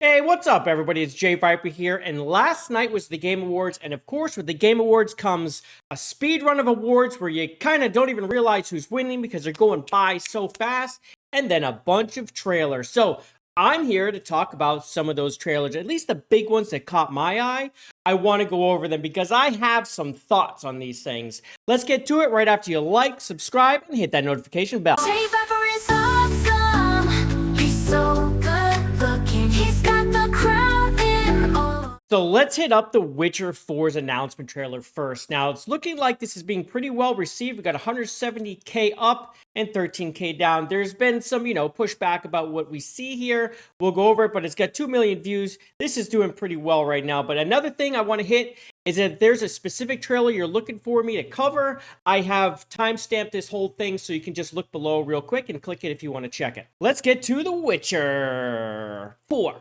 Hey, what's up, everybody? It's JayViper here, and last night was the Game Awards, and of course, with the Game Awards comes a speed run of awards where you kind of don't even realize who's winning because they're going by so fast, and then a bunch of trailers. So, I'm here to talk about some of those trailers, at least the big ones that caught my eye. I want to go over them because I have some thoughts on these things. Let's get to it right after you like, subscribe, and hit that notification bell. JayViper is awesome. He's so good looking. He's got the crowd in all. So let's hit up the Witcher 4's announcement trailer first. Now, it's looking like this is being pretty well received. We got 170K up and 13K down. There's been some, pushback about what we see here. We'll go over it, but it's got 2 million views. This is doing pretty well right now. But another thing I want to hit is that if there's a specific trailer you're looking for me to cover, I have timestamped this whole thing so you can just look below real quick and click it if you want to check it. Let's get to The Witcher 4.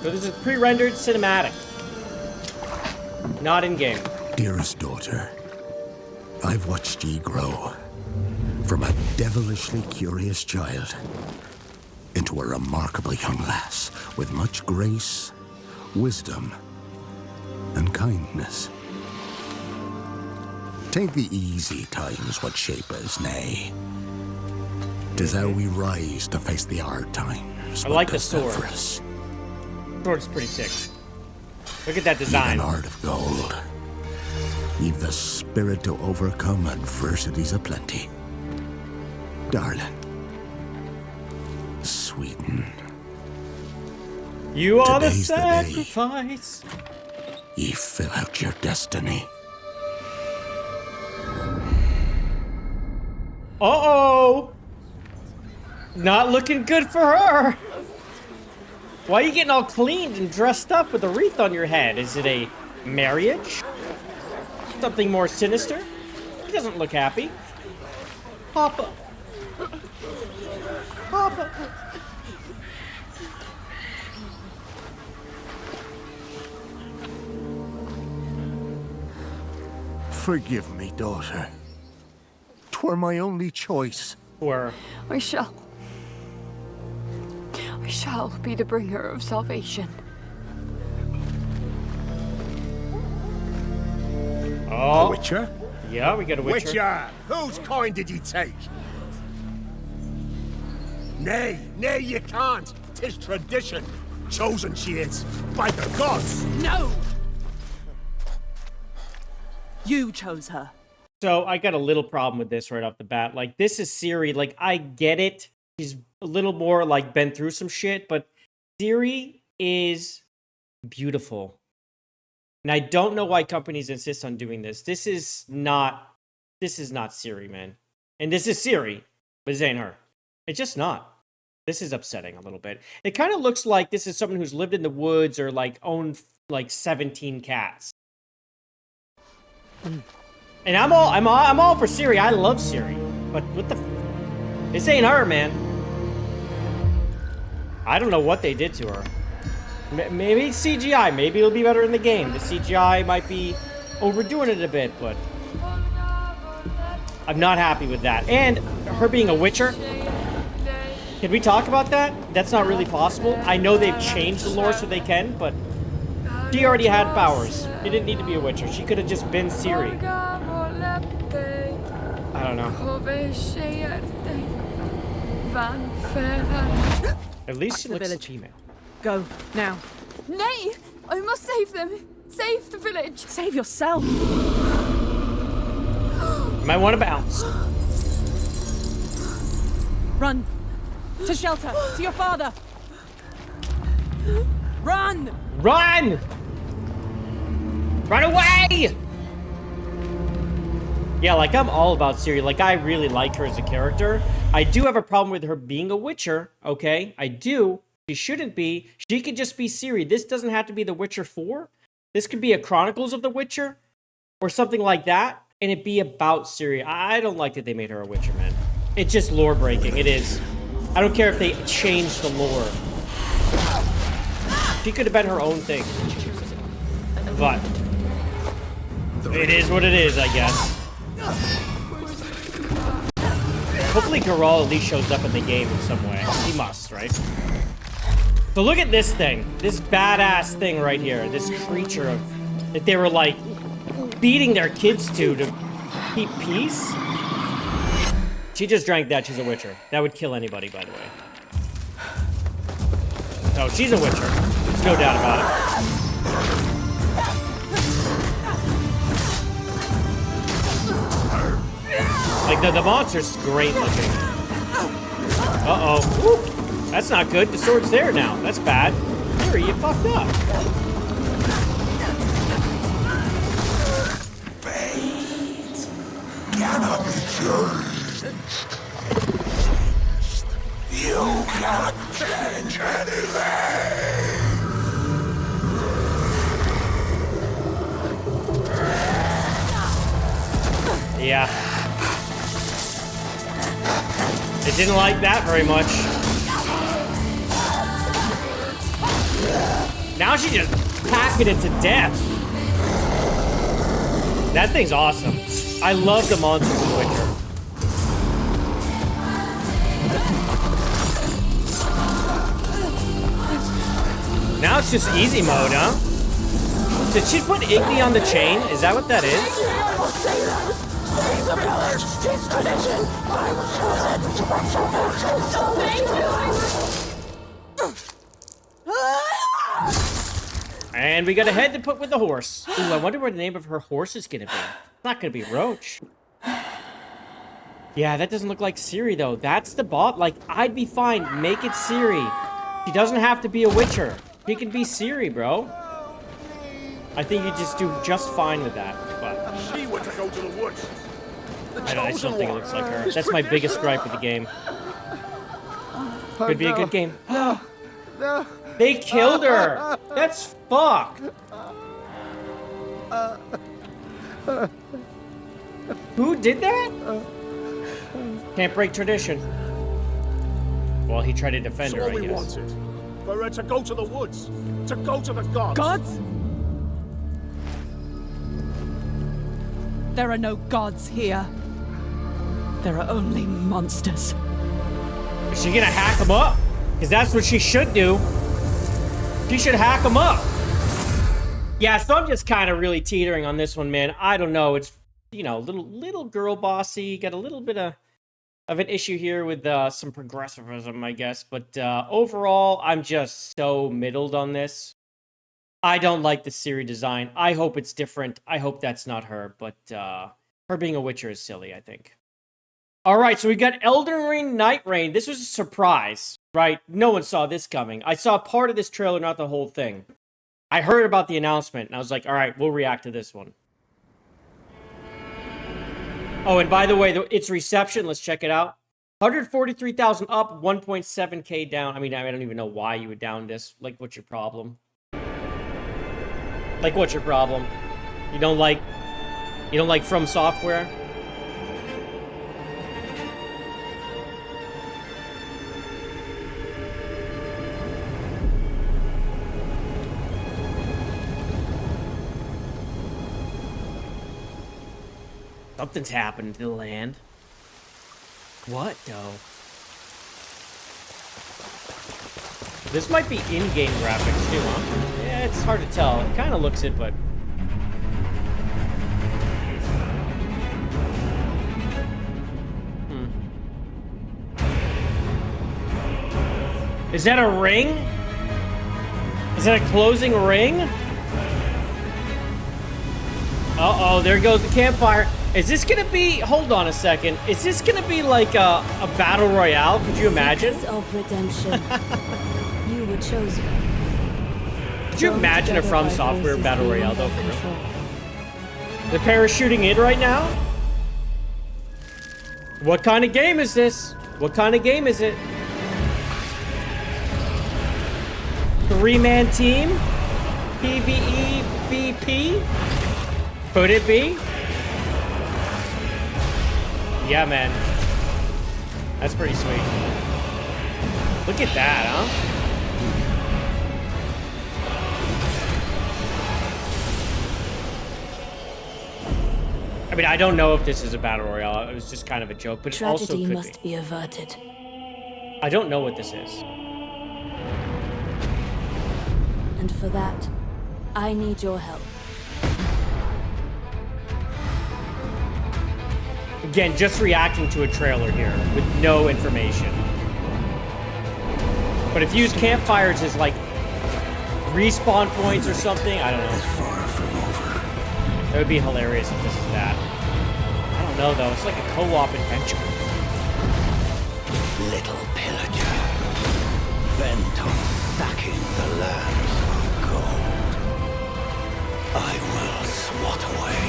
So this is pre-rendered cinematic, not in-game. Dearest daughter, I've watched ye grow from a devilishly curious child into a remarkably young lass with much grace, wisdom, and kindness. Take the easy times what shape us, nay. 'Tis how we rise to face the hard times. I like the what does that sword. for us. Sword's pretty sick. Look at that design. An heart of gold. You've the spirit to overcome adversities aplenty. Darling. Sweeten. You are the Today's the day. sacrifice. Ye fill out your destiny. Uh-oh. Not looking good for her. Why are you getting all cleaned and dressed up with a wreath on your head? Is it a marriage? Something more sinister? He doesn't look happy. Papa. Papa. Forgive me, daughter. 'Twere my only choice. Or I shall be the bringer of salvation. oh, Witcher? yeah, we got a Witcher. Witcher! Whose coin did ye take? Nay, you can't. 'Tis tradition. Chosen she is, by the gods. No! You chose her. So I got a little problem with this right off the bat. Like, this is Ciri. Like, I get it. She's a little more, like, been through some shit. But Ciri is beautiful. And I don't know why companies insist on doing this. This is not Ciri, man. And this is Ciri, but this ain't her. It's just not. This is upsetting a little bit. It kind of looks like this is someone who's lived in the woods or, like, owned, like, 17 cats. And I'm all for Ciri. I love Ciri. But what the... This ain't her, man. I don't know what they did to her. Maybe it's CGI. Maybe it'll be better in the game. The CGI might be overdoing it a bit, but... I'm not happy with that. And her being a Witcher... Can we talk about that? That's not really possible. I know they've changed the lore so they can, but... She already had powers. She didn't need to be a Witcher. She could have just been Ciri. I don't know. At least she looks female. Go, now. Nay! I must save them! Save the village! Save yourself! You might want to bounce. Run! To shelter! To your father! Run! Run! Run away! Yeah, like, I'm all about Ciri. Like, I really like her as a character. I do have a problem with her being a Witcher, okay? I do. She shouldn't be. She could just be Ciri. This doesn't have to be The Witcher 4. This could be a Chronicles of the Witcher or something like that, and it be about Ciri. I don't like that they made her a Witcher, man. It's just lore breaking. It is. I don't care if they change the lore. She could have been her own thing. But it is what it is, I guess. Hopefully Geralt at least shows up in the game in some way. He must, right? So look at this thing. This badass thing right here. This creature of, that they were like beating their kids to keep peace. She just drank that. She's a witcher. That would kill anybody, by the way. No, she's a witcher. There's no doubt about it. Like, the monster's great looking. Uh-oh. Woo. That's not good. The sword's there now. That's bad. Here, you fucked up. Fate cannot be changed. You cannot change anything. Yeah. It didn't like that very much. Now she's just packing it to death. That thing's awesome. I love the monsters in Witcher. Now it's just easy mode, huh? Did she put Igni on the chain? Is that what that is? And we got a head to put with the horse. Ooh, I wonder what the name of her horse is gonna be. It's not gonna be Roach. Yeah, that doesn't look like Ciri though. That's the bot. Like, I'd be fine. Make it Ciri. She doesn't have to be a Witcher. She can be Ciri, bro. I think you just do just fine with that. But She were to go to the woods. I don't think it looks like her. That's my biggest gripe with the game. Could be a good game. No. They killed her. That's fucked. Who did that? Can't break tradition. Well, he tried to defend her, I guess. Wanted. For her to go to the woods. To go to the gods. Gods? There are no gods here. There are only monsters. Is she gonna hack him up? Because that's what she should do. She should hack him up. Yeah, so I'm just kind of really teetering on this one, man. I don't know. It's, you know, little girl bossy. Got a little bit of an issue here with some progressivism, I guess. But overall, I'm just so middled on this. I don't like the Ciri design. I hope it's different. I hope that's not her. But her being a Witcher is silly, I think. All right, so we got Elden Ring Nightraigne. This was a surprise, right? No one saw this coming. I saw part of this trailer, not the whole thing. I heard about the announcement, and I was like, all right, we'll react to this one. Oh, and by the way, its reception, let's check it out. 143,000 up, 1.7K down. I mean, I don't even know why you would down this. Like, what's your problem? Like, what's your problem? You don't like From Software? Something's happened to the land. What, though? This might be in-game graphics, too, huh? Yeah, it's hard to tell. It kind of looks it, but... Is that a ring? Is that a closing ring? Uh-oh, there goes the campfire. Is this gonna be, hold on a second, is this gonna be like a battle royale? Could you imagine? Of redemption. You were chosen. Could you imagine a From Software battle royale though? For real? The parachuting in right now? What kind of game is this? What kind of game is it? 3-man team? PvE BP? Could it be? Yeah, man. That's pretty sweet. Look at that, huh? I mean, I don't know if this is a battle royale. It was just kind of a joke, but it also Tragedy could must be averted. I don't know what this is. And for that, I need your help. Again, just reacting to a trailer here with no information. But if you use campfires as like respawn points or something, I don't know. Far from over. It would be hilarious if this is that. I don't know though. It's like a co-op adventure. Little pillager, bent on sacking the lands of gold. I will swat away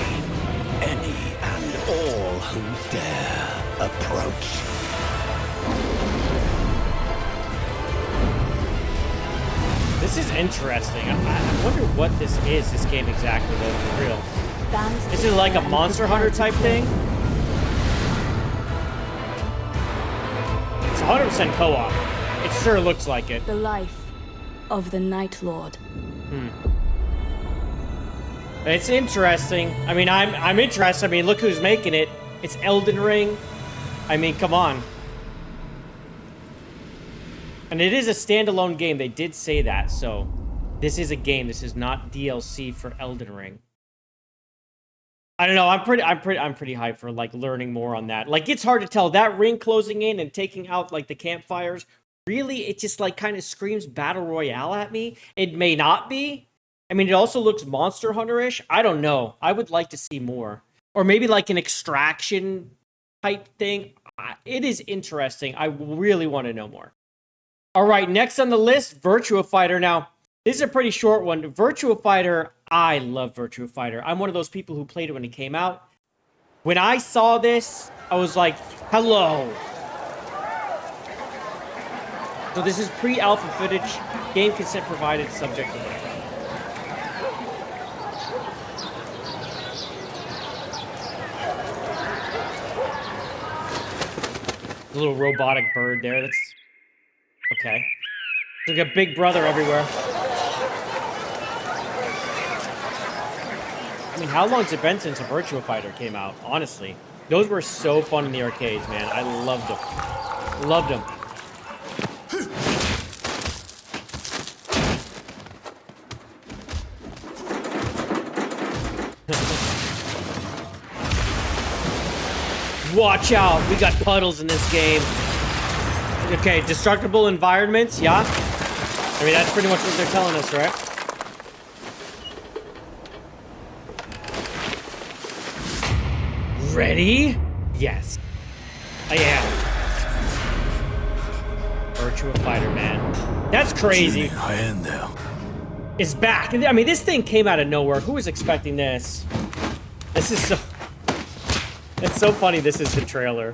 any and all who dare approach. This is interesting. I wonder what this game exactly though, for real. Bands Is it like a and Monster Hunter type thing? It's 100% co-op. It sure looks like it. the life of the Night Lord. It's interesting. I mean, I'm interested. I mean, look who's making it. It's Elden Ring. I mean, come on. And it is a standalone game. They did say that. So, this is a game. This is not DLC for Elden Ring. I don't know. I'm pretty hyped for like learning more on that. Like, it's hard to tell that ring closing in and taking out like the campfires. Really, it just like kind of screams battle royale at me. It may not be. I mean, it also looks Monster Hunter-ish. I don't know. I would like to see more. Or maybe like an extraction type thing. It is interesting. I really want to know more. All right, next on the list, Virtua Fighter. Now, this is a pretty short one. Virtua Fighter, I love Virtua Fighter. I'm one of those people who played it when it came out. When I saw this, I was like, hello. So this is pre-alpha footage. Game consent provided, subject to waiver. A little robotic bird there. That's okay. There's like a big brother everywhere. I mean, how long has it been since a Virtua Fighter came out? Honestly, those were so fun in the arcades, man. I loved them. Loved them. Watch out, we got puddles in this game. Okay, destructible environments, yeah? I mean, that's pretty much what they're telling us, right? Ready? Yes. I am. Virtua Fighter, man. That's crazy. It's back. I mean, this thing came out of nowhere. Who was expecting this? This is so... It's so funny this is the trailer.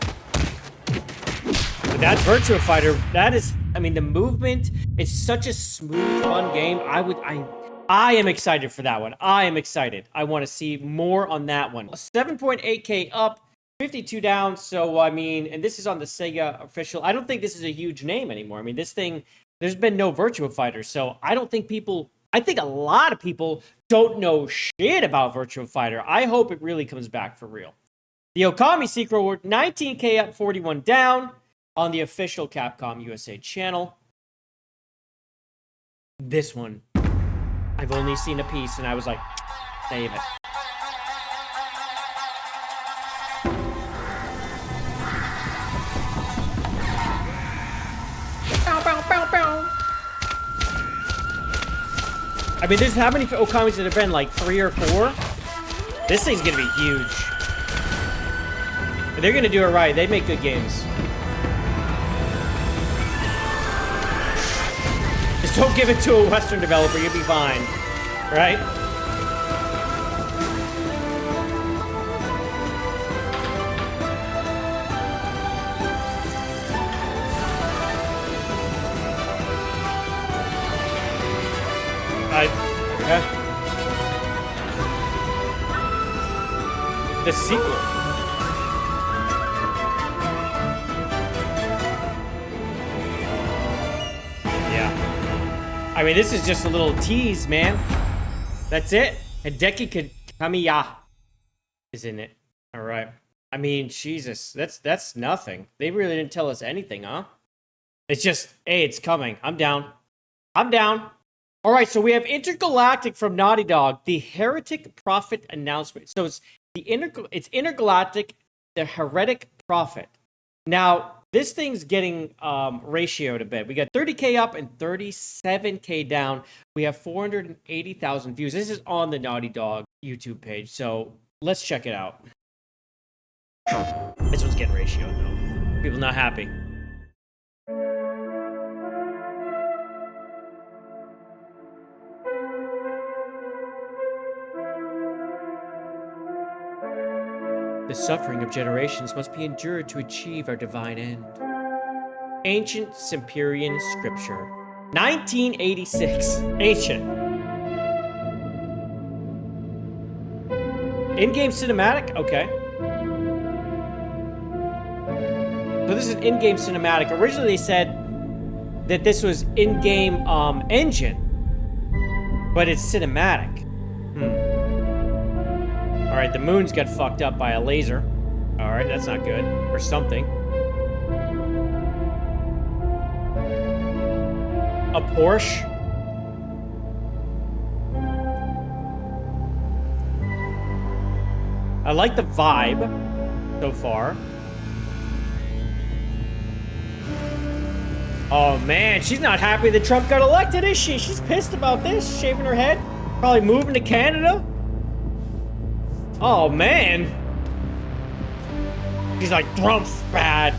But that's Virtua Fighter. That is, I mean, the movement is such a smooth, fun game. I am excited for that one. I am excited. I want to see more on that one. 7.8K up, 52 down. So, I mean, and this is on the Sega official. I don't think this is a huge name anymore. I mean, this thing, there's been no Virtua Fighter. So, I don't think I think a lot of people don't know shit about Virtua Fighter. I hope it really comes back for real. The Okami sequel were 19K up, 41 down on the official Capcom USA channel. This one, I've only seen a piece and I was like, save it. Bow, bow, bow, bow. I mean, there's how many Okamis that have been? Like 3 or 4? This thing's gonna be huge. They're gonna do it right. They make good games. Just don't give it to a Western developer. You'll be fine, right? Okay. The sequel. I mean, this is just a little tease, man. That's it. Hideki Kamiya is in it. All right. I mean, Jesus, that's nothing. They really didn't tell us anything, huh? It's just, hey, it's coming. I'm down. I'm down. All right, so we have Intergalactic from Naughty Dog, the Heretic Prophet announcement. So it's it's Intergalactic, the Heretic Prophet. Now, this thing's getting ratioed a bit. We got 30K up and 37K down. We have 480,000 views. This is on the Naughty Dog YouTube page, so let's check it out. This one's getting ratioed, though. People not happy. The suffering of generations must be endured to achieve our divine end. Ancient Cimmerian Scripture. 1986. Ancient. In-game cinematic? Okay. So this is an in-game cinematic. Originally they said that this was in-game engine, but it's cinematic. Alright, the moon's got fucked up by a laser. Alright, that's not good. Or something. A Porsche. I like the vibe so far. Oh man, she's not happy that Trump got elected, is she? She's pissed about this, shaving her head. Probably moving to Canada. Oh man. She's like, Trump's bad.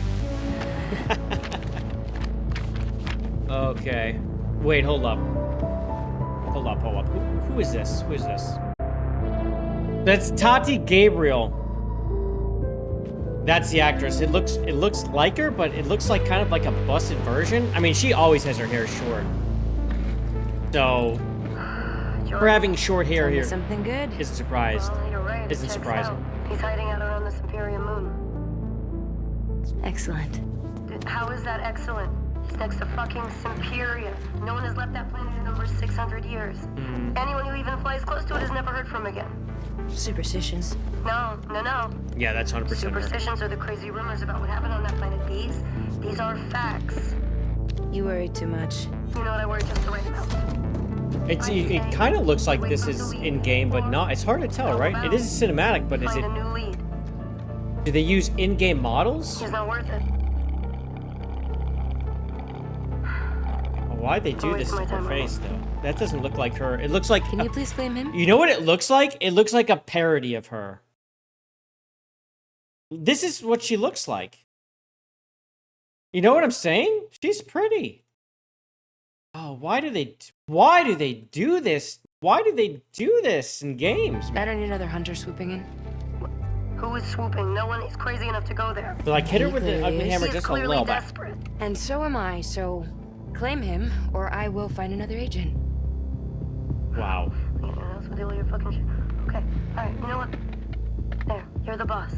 Okay. Wait, hold up. Hold up. Who is this? Who is this? That's Tati Gabriel. That's the actress. It looks like her, but it looks like kind of like a busted version. I mean, she always has her hair short. So her having short hair here something good. isn't surprised. Well, you're right. Isn't surprising. He's hiding out around the Cimmerian moon. Excellent. How is that excellent? He's next to fucking Cimmeria. No one has left that planet in over 600 years. Anyone who even flies close to it is never heard from again. Superstitions. No. Yeah, that's 100%. Superstitions are the crazy rumors about what happened on that planet. These are facts. You worry too much. You know what I worry just the right amount. It kind of looks like this is in-game, but not. It's hard to tell, right? It is cinematic, but is it... Do they use in-game models? He's not worth it. Why'd they do this to her face, though? That doesn't look like her. It looks like... Can you please claim him? You know what it looks like? It looks like a parody of her. This is what she looks like. You know what I'm saying? She's pretty. Oh, why do they do this? Why do they do this in games? I don't need another hunter swooping in. Who is swooping? No one is crazy enough to go there. But like, hit her with the ugly hammer just a little bit. And so am I, so claim him, or I will find another agent. Wow. Anyone else with all your fucking shit? Okay, alright, you know what? There, you're the boss.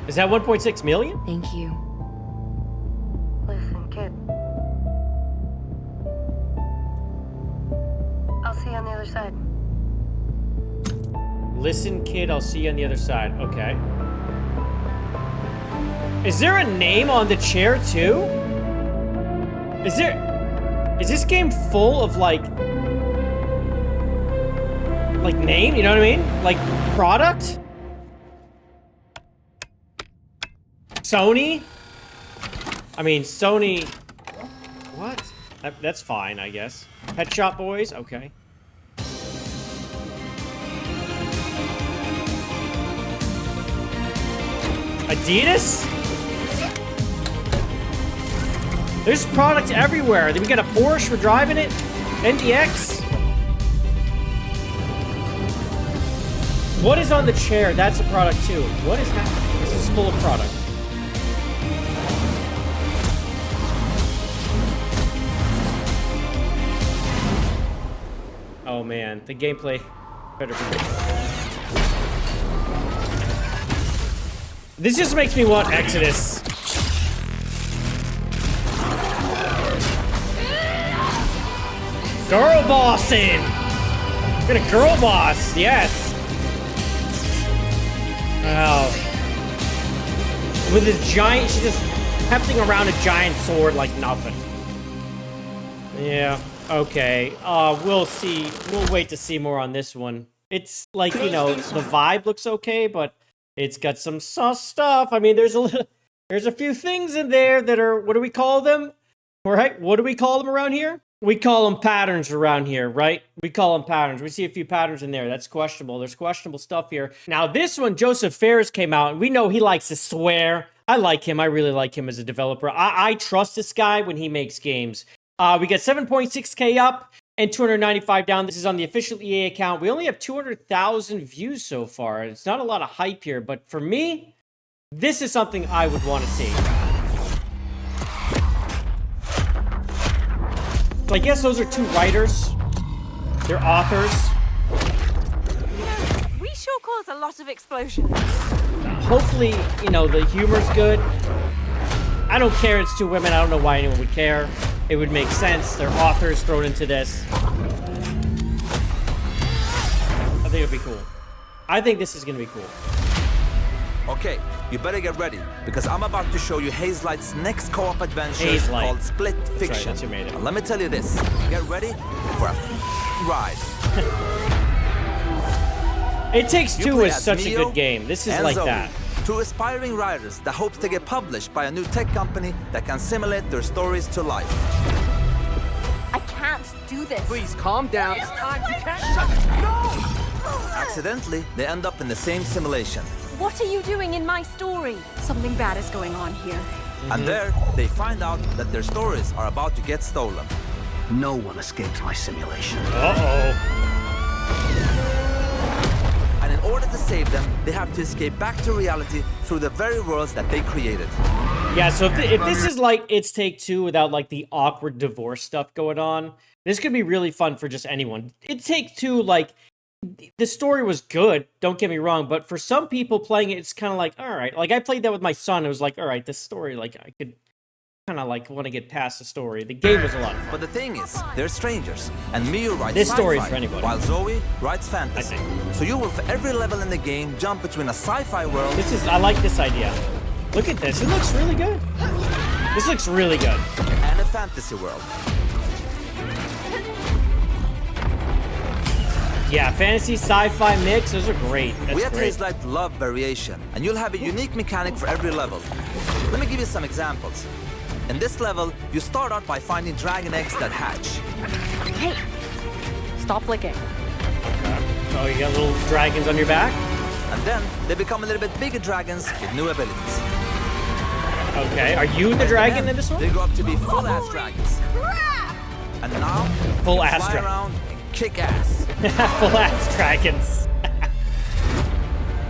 Is that 1.6 million? Thank you. Listen, kid. I'll see you on the other side. Listen, kid, I'll see you on the other side. Okay. Is there a name on the chair, too? Is this game full of, like name? You know what I mean? Like, product? Sony? I mean, Sony... What? That's fine, I guess. Pet Shop Boys? Okay. Adidas? There's product everywhere. Then we got a Porsche for driving it. NDX. What is on the chair? That's a product too. What is happening? This is full of product. Oh man, the gameplay better be. This just makes me want Exodus. Girl bossing! Got a girl boss, yes. Oh. With this giant, she's just hefting around a giant sword like nothing. Yeah, okay. We'll see. We'll wait to see more on this one. It's like, you know, the vibe looks okay, but it's got some sus stuff. I mean, there's a few things in there that are, what do we call them? Right? What do we call them around here? We call them patterns around here, right? We call them patterns. We see a few patterns in there. That's questionable. There's questionable stuff here. Now, this one, Joseph Fares came out, and we know he likes to swear. I like him. I really like him as a developer. I trust this guy when he makes games. We got 7.6K up and 295 down. This is on the official EA account. We only have 200,000 views so far. It's not a lot of hype here, but for me, this is something I would want to see. So I guess those are two writers. They're authors. You know, we sure cause a lot of explosions. Hopefully, you know, the humor's good. I don't care it's two women. I don't know why anyone would care. It would make sense. They're authors thrown into this. I think it'd be cool. I think this is gonna be cool. Okay, you better get ready, because I'm about to show you Hazelight's next co-op adventure Hazelight. called Split Fiction. That's right, that's who made it. And let me tell you this, get ready for a ride. It Takes You Two play is as such a Neo good game. This is and like Zoe, that. two aspiring writers that hopes to get published by a new tech company that can simulate their stories to life. I can't do this. Please calm down. It's time. You can't shut it. No! Accidentally, they end up in the same simulation. What are you doing in my story? Something bad is going on here. And there, they find out that their stories are about to get stolen. No one escapes my simulation. Uh-oh. And in order to save them, they have to escape back to reality through the very worlds that they created. Yeah, so if this is like It's Take Two without like the awkward divorce stuff going on, this could be really fun for just anyone. It Take Two, like, the story was good, don't get me wrong, but for some people playing it, it's kind of like, all right. Like, I played that with my son. It was like, all right, this story, like, I could kind of like want to get past the story. The game was a lot of fun. But the thing is, they're strangers, and Miyu writes This story is sci-fi, for anybody. while Zoe writes fantasy. I think. So you will, for every level in the game, jump between a sci-fi world I like this idea. Look at this. It looks really good. This looks really good. and a fantasy world. Yeah, fantasy, sci-fi mix. Those are great. We That's at great. Hazelight love variation, and you'll have a unique mechanic for every level. Let me give you some examples. In this level, you start out by finding dragon eggs that hatch. Hey, stop licking. Oh, you got little dragons on your back? And then they become a little bit bigger dragons with new abilities. Okay, are you the dragon in this one? They grow up to be full-ass dragons. And now, Full-ass fly dragon. around and kick ass. Full-ass dragons.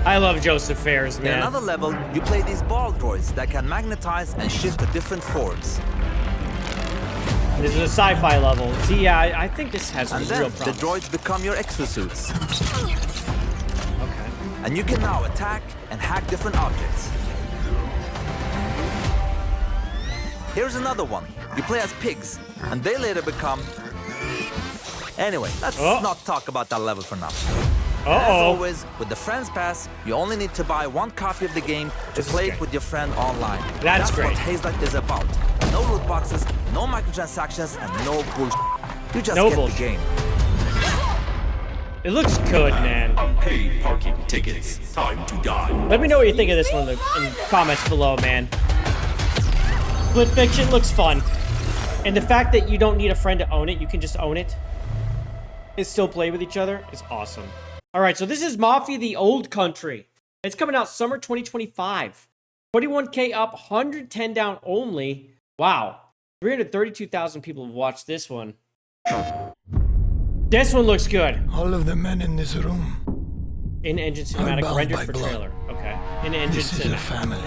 I love Joseph Fares, In man. another level, you play these ball droids that can magnetize and shift to different forms. This is a sci-fi level. See, yeah, I think this has And real then the promise. droids become your exosuits. Okay. And you can now attack and hack different objects. Here's another one. You play as pigs, and they later become... Anyway, let's not talk about that level for now. As always, with the Friends Pass, you only need to buy one copy of the game to play it with your friend online. That's what great. Hazelight is about. No loot boxes, no microtransactions, and no bullshit. You just No get bullshit. the game. It looks good, man. Unpaid parking tickets. Time to die. Let me know what you think of this one in the comments below, man. Split Fiction looks fun. And the fact that you don't need a friend to own it, you can just own it and still play with each other is awesome. All right, so this is Mafia: The Old Country. It's coming out summer 2025. 21K up, 110 down only. Wow. 332,000 people have watched this one. This one looks good. All of the men in this room. In-engine are cinematic bound rendered by for blood. trailer. Okay. In-engine This is a cinematic. family.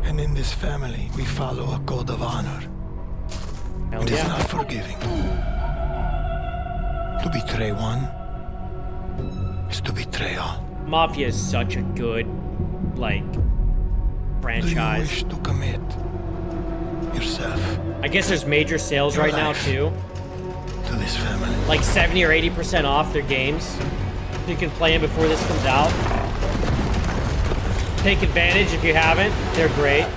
And in this family, we follow a code of honor. Hell It is yeah. not forgiving. To betray one is to betray all. Mafia is such a good, like, Do you franchise. wish to commit yourself I guess there's major sales Your right now life. too. to this family. Like 70 or 80% off their games. You can play them before this comes out. Take advantage if you haven't. They're great.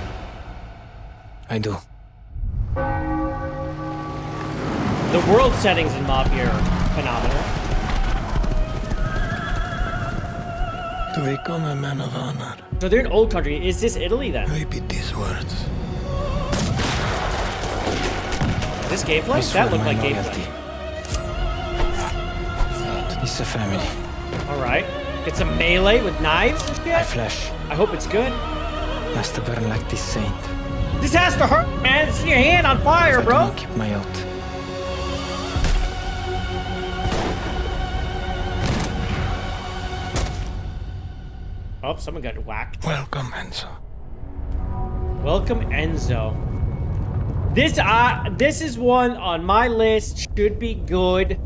I do. The world settings in Mafia are phenomenal. To become a man of honor. So they're an old country. Is this Italy then? Repeat these words. Is this gameplay? That looked like gameplay. It's a family. Alright. It's a melee with knives and shit? My flesh. I hope it's good. Has to burn like this saint. This has to hurt, man. See your hand on fire, If I bro. cannot keep my oath. Oh, someone got whacked. Welcome, Enzo. Welcome, Enzo. This is one on my list. Should be good.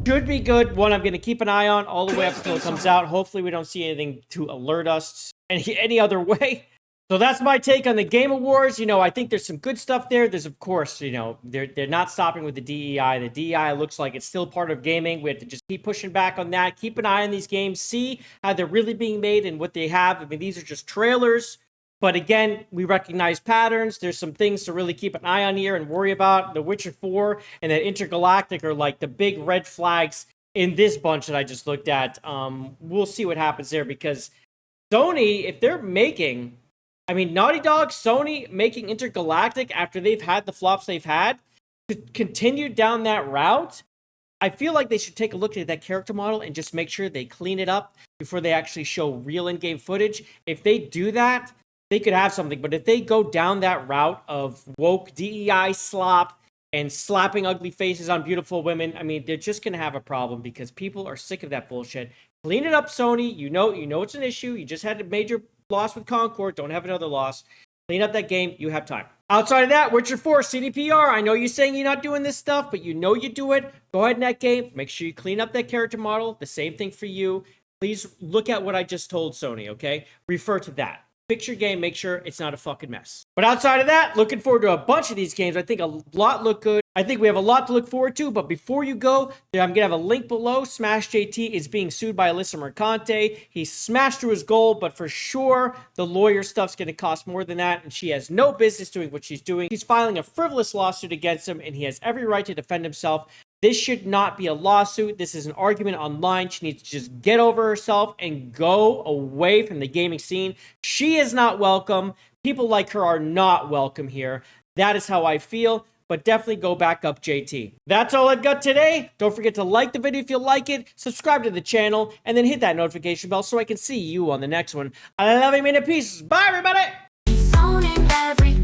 Should be good. One I'm going to keep an eye on all the way up until it comes out. Hopefully we don't see anything to alert us any other way. So that's my take on the Game Awards. You know, I think there's some good stuff there. There's, of course, you know, they're not stopping with the DEI. The DEI looks like it's still part of gaming. We have to just keep pushing back on that. Keep an eye on these games. See how they're really being made and what they have. I mean, these are just trailers. But again, we recognize patterns. There's some things to really keep an eye on here and worry about. The Witcher 4 and the Intergalactic are like the big red flags in this bunch that I just looked at. We'll see what happens there because Sony, if they're making... I mean, Naughty Dog, Sony making Intergalactic after they've had the flops they've had, to continue down that route, I feel like they should take a look at that character model and just make sure they clean it up before they actually show real in-game footage. If they do that, they could have something. But if they go down that route of woke DEI slop and slapping ugly faces on beautiful women, I mean, they're just going to have a problem because people are sick of that bullshit. Clean it up, Sony. You know it's an issue. You just had a major loss with Concord. Don't have another loss. Clean up that game. You have time. Outside of that, Witcher 4, CDPR. I know you're saying you're not doing this stuff, but you know you do it. Go ahead in that game. Make sure you clean up that character model. The same thing for you. Please look at what I just told Sony, okay? Refer to that. Fix your game. Make sure it's not a fucking mess. But outside of that, looking forward to a bunch of these games. I think a lot look good. I think we have a lot to look forward to, but before you go, I'm going to have a link below. Smash JT is being sued by Alyssa Mercante. He smashed through his goal, but for sure, the lawyer stuff's going to cost more than that, and she has no business doing what she's doing. She's filing a frivolous lawsuit against him, and he has every right to defend himself. This should not be a lawsuit. This is an argument online. She needs to just get over herself and go away from the gaming scene. She is not welcome. People like her are not welcome here. That is how I feel. But definitely go back up JT. That's all I've got today. Don't forget to like the video if you like it, subscribe to the channel, and then hit that notification bell so I can see you on the next one. I love you, man, in pieces. Bye, everybody! Owning every